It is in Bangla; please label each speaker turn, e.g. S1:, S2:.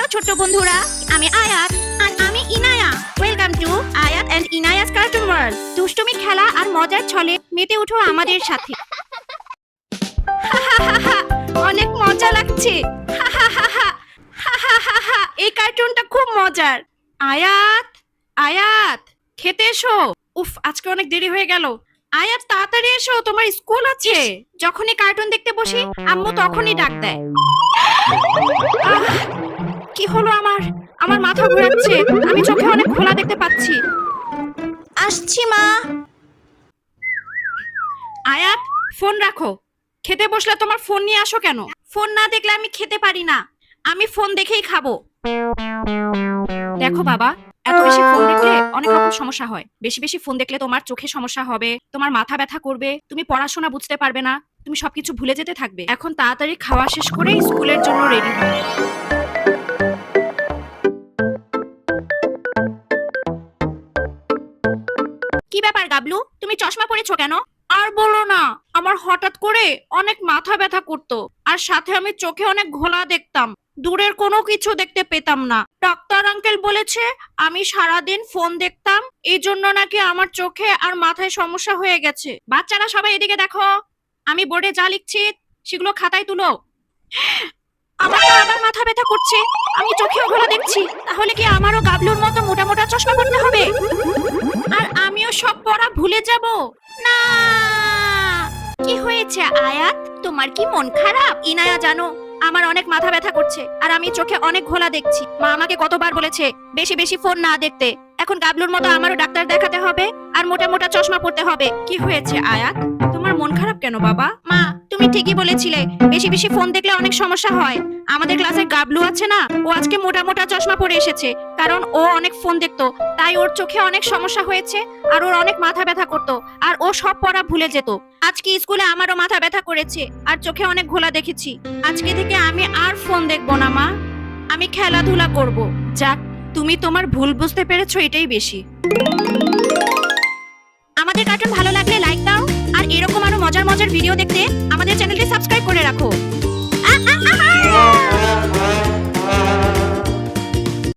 S1: হ্যালো ছোট্ট বন্ধুরা, আমি আয়াত আর আমি ইনায়া। ওয়েলকাম টু আয়াত এন্ড ইনায়াস কার্টুন ওয়ার্ল্ড। দুষ্টুমি, খেলা আর মজার ছলে মেতে উঠো আমাদের সাথে। অনেক মজা লাগছে। এই কার্টুনটা খুব মজার। আয়াত, আয়াত, খেতে এসো। উফ, আজকে অনেক দেরি হয়ে গেল। আয়াত, তাড়াতাড়ি এসো, তোমার স্কুল আছে। যখনই কার্টুন দেখতে বসি আম্মু তখনই ডাক দেয়। কি হলো আমার? আমার মাথা ঘোরাচ্ছে, আমি চোখে অনেক ঘোলা দেখতে পাচ্ছি। আসছি মা। আয়াত, ফোন রাখো। খেতে বসলে তোমার ফোন নিয়ে আসো কেন? ফোন না দেখলে আমি খেতে পারি না। আমি ফোন দেখেই খাবো। দেখো বাবা, এত বেশি ফোন দেখলে অনেক রকম সমস্যা হয়। বেশি বেশি ফোন দেখলে তোমার চোখে সমস্যা হবে, তোমার মাথা ব্যথা করবে, তুমি পড়াশোনা বুঝতে পারবে না, তুমি সবকিছু ভুলে যেতে থাকবে। এখন তাড়াতাড়ি খাওয়া শেষ করে স্কুলের জন্য রেডি হও। কি ব্যাপার গাবলু, তুমি চশমা পরেছো কেন? আর বলো না, আমার হঠাৎ করে অনেক মাথা ব্যথা করতো, আর সাথে আমি চোখে অনেক ঘোলা দেখতাম, দূরের কোনো কিছু দেখতে পেতাম না। ডাক্তার আঙ্কেল বলেছে আমি সারাদিন ফোন দেখতাম, এই জন্য নাকি আমার চোখে আর মাথায় সমস্যা হয়ে গেছে। বাচ্চারা সবাই এদিকে দেখো, আমি বোর্ডে যা লিখছি সেগুলো খাতায় তুলো। আমার তো আবার মাথা ব্যথা করছে, আমি চোখেও ঘোলা দেখছি। তাহলে কি আমারও গাবলুর মতো মোটা মোটা চশমা পরতে হবে? আর আমিও সব পড়া ভুলে যাব? না। কি হয়েছে আয়াত, তোমার কি মন খারাপ? ইনায়া, জানো আমার অনেক মাথা ব্যথা করছে আর আমি চোখে অনেক ঘোলা দেখছি। মা আমাকে কতবার বলেছে বেশি বেশি ফোন না দেখতে। এখন গাবলুর মতো আমারও ডাক্তার দেখাতে হবে আর মোটা মোটা চশমা পরতে হবে। কি হয়েছে আয়াত, তোমার মন খারাপ কেন বাবা? মা, তুমি ঠিকই বলেছিলে, বেশি বেশি ফোন দেখলে অনেক সমস্যা হয়। আমাদের ক্লাসে গাবলু আছে না, ও আজকে মোটা মোটা চশমা পরে এসেছে, কারণ ও অনেক ফোন দেখতো, তাই ওর চোখে অনেক সমস্যা হয়েছে আর ওর অনেক মাথা ব্যথা করতো, আর ও সব পড়া ভুলে যেত। আজকে স্কুলে আমারও মাথা ব্যথা করেছে আর চোখে অনেক ঘোলা দেখেছি। আজকে থেকে আমি আর ফোন দেখবো না মা, আমি খেলাধুলা করব। যাক, তুমি তোমার ভুল বুঝতে পেরেছো, এটাই বেশি। আমাদের কার্টুন ভালো লাগলে লাইক দাও, আর এরকম আরো মজার মজার ভিডিও দেখতে আমাদের চ্যানেলটি সাবস্ক্রাইব করে রাখো।